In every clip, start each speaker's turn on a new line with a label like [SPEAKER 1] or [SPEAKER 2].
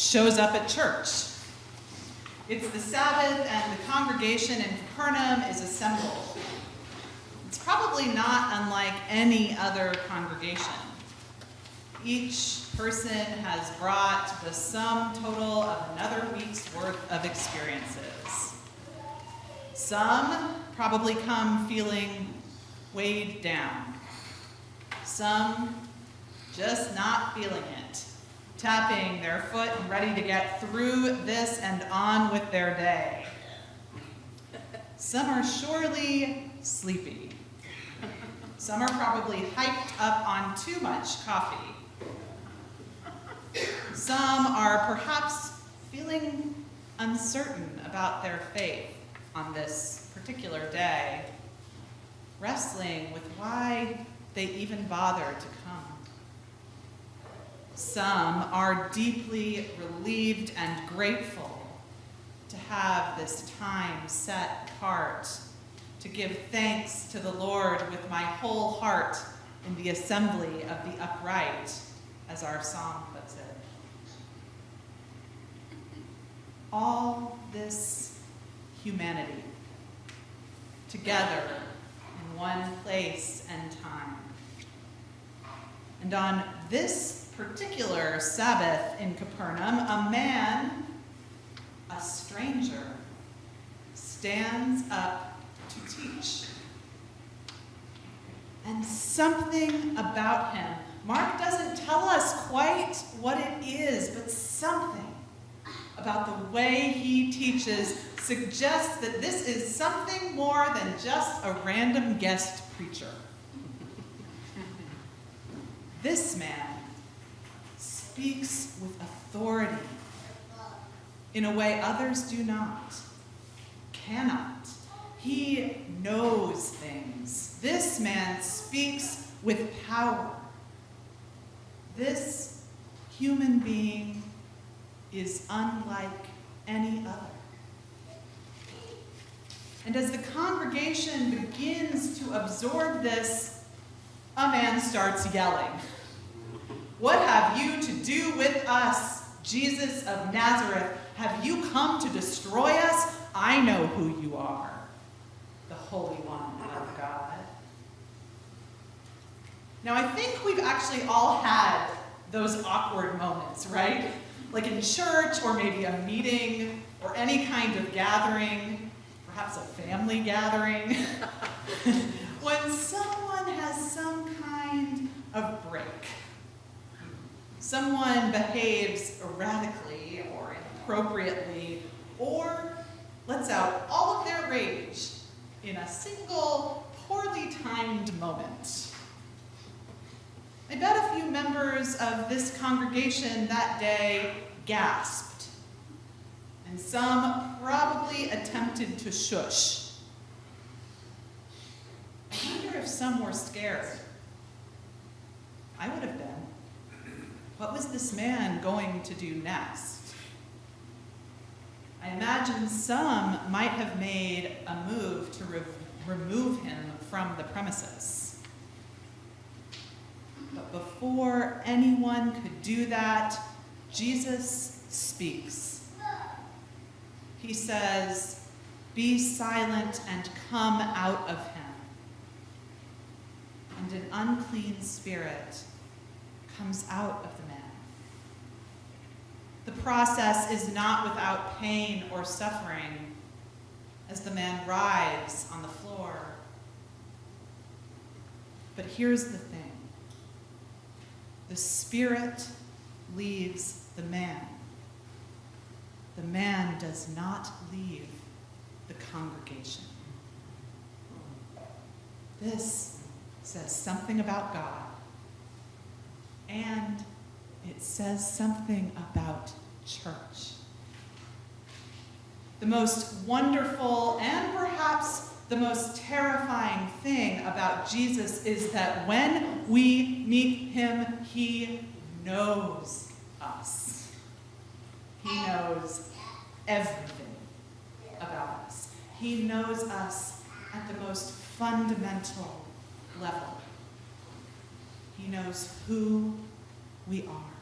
[SPEAKER 1] shows up at church. It's the Sabbath and the congregation in Capernaum is assembled. It's probably not unlike any other congregation. Each person has brought the sum total of another week's worth of experiences. Some probably come feeling weighed down. Some just not feeling it, tapping their foot and ready to get through this and on with their day. Some are surely sleepy. Some are probably hyped up on too much coffee. Some are perhaps feeling uncertain about their faith on this particular day, wrestling with why they even bother to come. Some are deeply relieved and grateful to have this time set apart to give thanks to the Lord with my whole heart in the assembly of the upright, as our song puts it. All this humanity together in one place and time. And on this particular Sabbath in Capernaum, a man, a stranger, stands up to teach. And something about him, Mark doesn't tell us quite what it is, but something about the way he teaches suggests that this is something more than just a random guest preacher. This man speaks with authority in a way others do not, cannot. He knows things. This man speaks with power. This human being is unlike any other. And as the congregation begins to absorb this, a man starts yelling, "What have you to do with us, Jesus of Nazareth? Have you come to destroy us? I know who you are, the Holy One of God." Now, I think we've actually all had those awkward moments, right? Like in church, or maybe a meeting, or any kind of gathering, perhaps a family gathering, when someone has some kind of break. Someone behaves erratically or inappropriately, or lets out all of their rage in a single, poorly timed moment. I bet a few members of this congregation that day gasped, and some probably attempted to shush. I wonder if some were scared. I would have been. What was this man going to do next? I imagine some might have made a move to remove him from the premises. But before anyone could do that, Jesus speaks. He says, "Be silent and come out of him." And an unclean spirit comes out of the man. The process is not without pain or suffering as the man writhes on the floor. But here's the thing. The spirit leaves the man. The man does not leave the congregation. This says something about God, and it says something about church. The most wonderful and perhaps the most terrifying thing about Jesus is that when we meet him, he knows us. He knows everything about us. He knows us at the most fundamental level. He knows who we are.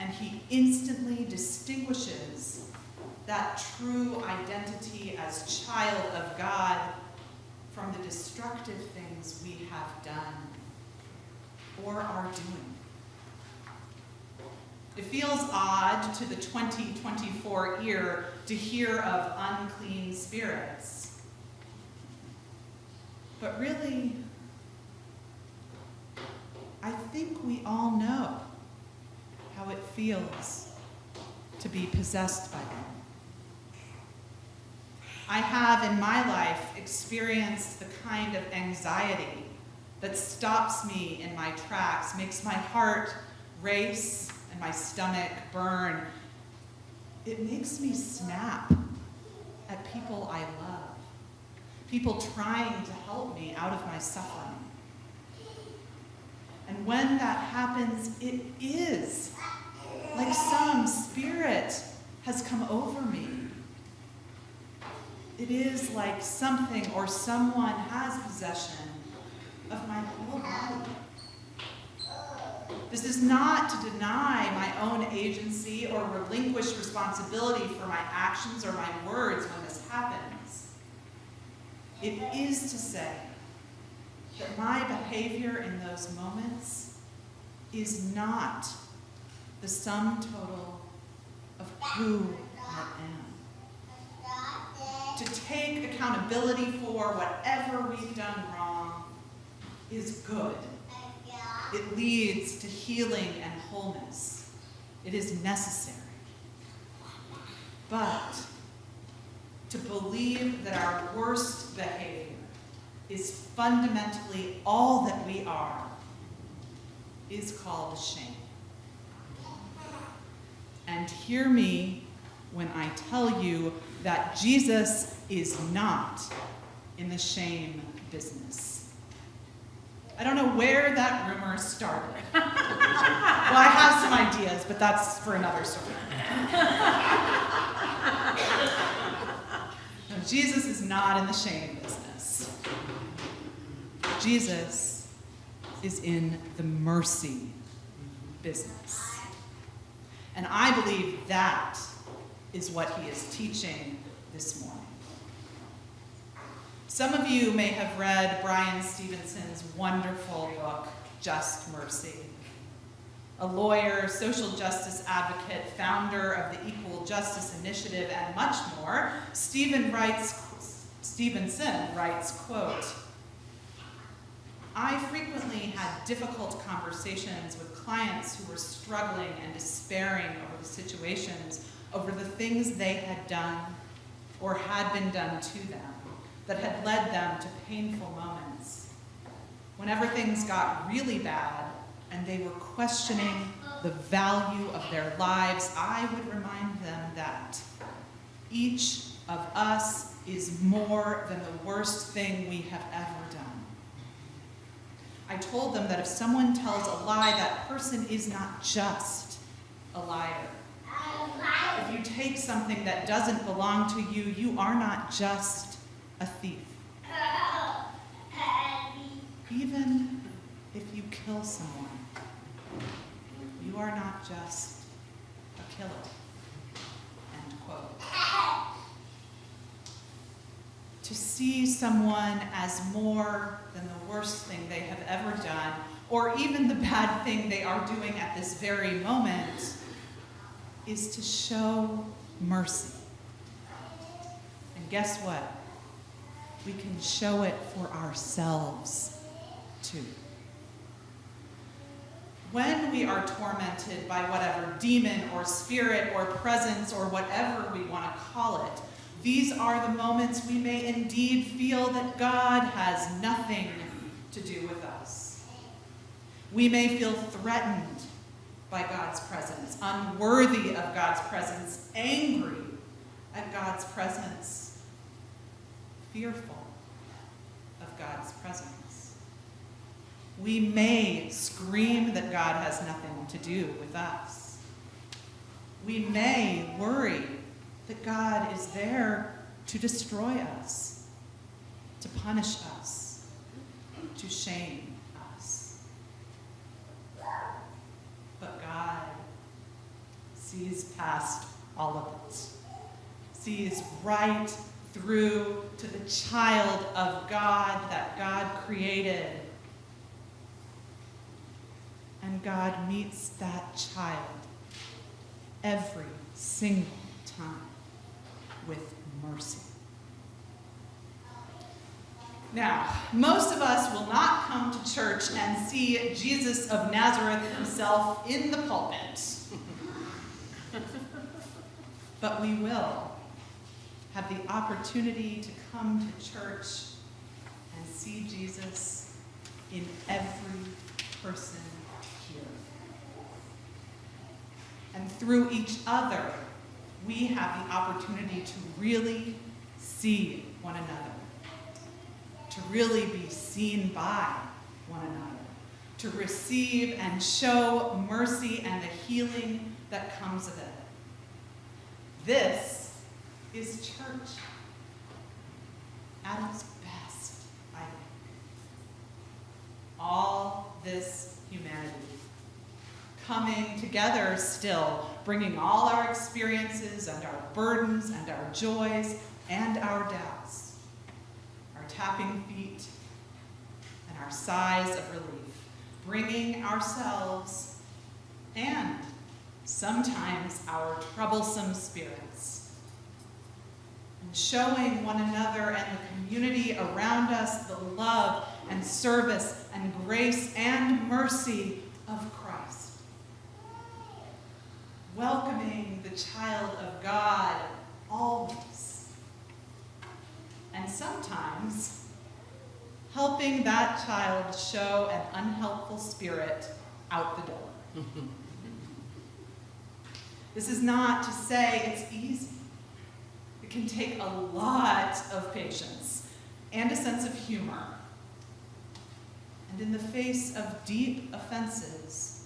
[SPEAKER 1] and he instantly distinguishes that true identity as child of God from the destructive things we have done or are doing. It feels odd to the 2024 ear to hear of unclean spirits. But really, I think we all know how it feels to be possessed by them. I have in my life experienced the kind of anxiety that stops me in my tracks, makes my heart race and my stomach burn. It makes me snap at people I love, people trying to help me out of my suffering. And when that happens, it is like some spirit has come over me. It is like something or someone has possession of my whole body. This is not to deny my own agency or relinquish responsibility for my actions or my words when this happens. It is to say that my behavior in those moments is not the sum total of who I am. To take accountability for whatever we've done wrong is good. It leads to healing and wholeness. It is necessary. But to believe that our worst behavior is fundamentally all that we are is called shame. And hear me when I tell you that Jesus is not in the shame business. I don't know where that rumor started. Well, I have some ideas, but that's for another story. No, Jesus is not in the shame business. Jesus is in the mercy business. And I believe that is what he is teaching this morning. Some of you may have read Brian Stevenson's wonderful book, Just Mercy. A lawyer, social justice advocate, founder of the Equal Justice Initiative, and much more, Stevenson writes, quote, "I frequently had difficult conversations with clients who were struggling and despairing over the situations, over the things they had done or had been done to them that had led them to painful moments. Whenever things got really bad and they were questioning the value of their lives, I would remind them that each of us is more than the worst thing we have ever done. I told them that if someone tells a lie, that person is not just a liar. If you take something that doesn't belong to you, you are not just a thief. Even if you kill someone, you are not just a killer." End quote. To see someone as more than the worst thing they have ever done, or even the bad thing they are doing at this very moment, is to show mercy. And guess what? We can show it for ourselves too. When we are tormented by whatever demon or spirit or presence or whatever we want to call it, these are the moments we may indeed feel that God has nothing to do with us. We may feel threatened by God's presence, unworthy of God's presence, angry at God's presence, fearful of God's presence. We may scream that God has nothing to do with us. We may worry that God is there to destroy us, to punish us, to shame us. But God sees past all of it, sees right through to the child of God that God created. And God meets that child every single time with mercy. Now, most of us will not come to church and see Jesus of Nazareth himself in the pulpit. But we will have the opportunity to come to church and see Jesus in every person here. And through each other, we have the opportunity to really see one another, to really be seen by one another, to receive and show mercy and the healing that comes of it. This is church at its best, I think. All this humanity coming together still, bringing all our experiences and our burdens and our joys and our doubts, our tapping feet and our sighs of relief, bringing ourselves and sometimes our troublesome spirits, and showing one another and the community around us the love and service and grace and mercy of Christ. Welcoming the child of God always, and sometimes helping that child show an unhelpful spirit out the door. This is not to say it's easy. It can take a lot of patience and a sense of humor. And in the face of deep offenses,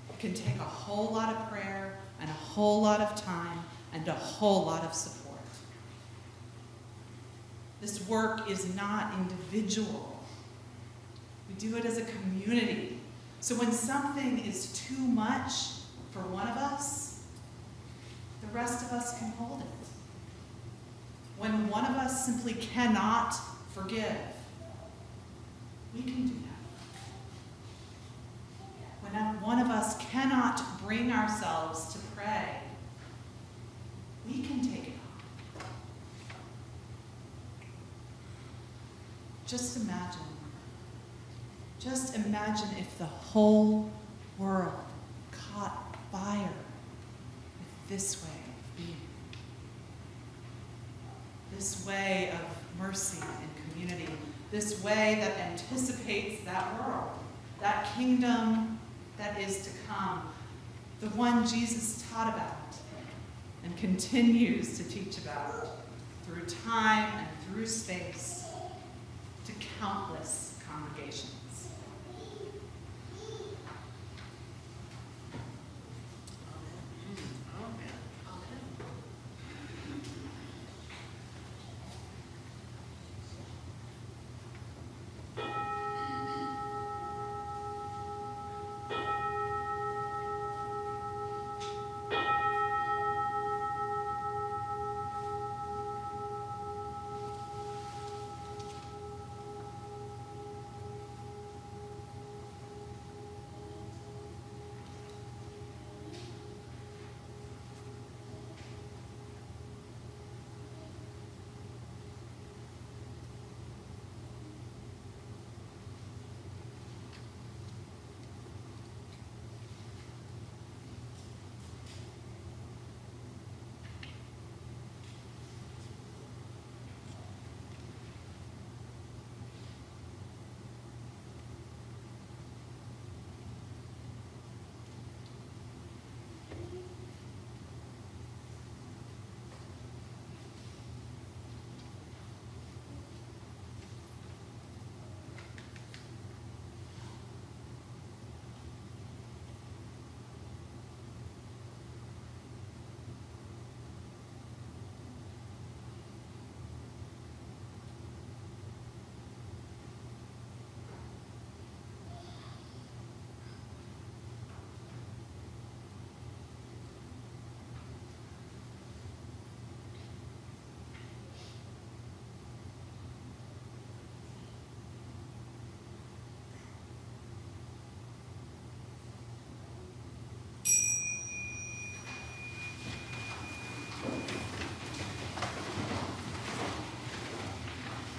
[SPEAKER 1] it can take a whole lot of prayer and a whole lot of time and a whole lot of support. This work is not individual. We do it as a community. So when something is too much for one of us, the rest of us can hold it. When one of us simply cannot forgive, we can do that. When one of us cannot bring ourselves to pray, we can take it on. Just imagine if the whole world caught fire with this way of being. This way of mercy and community. This way that anticipates that world, that kingdom that is to come, the one Jesus taught about and continues to teach about through time and through space to countless congregations.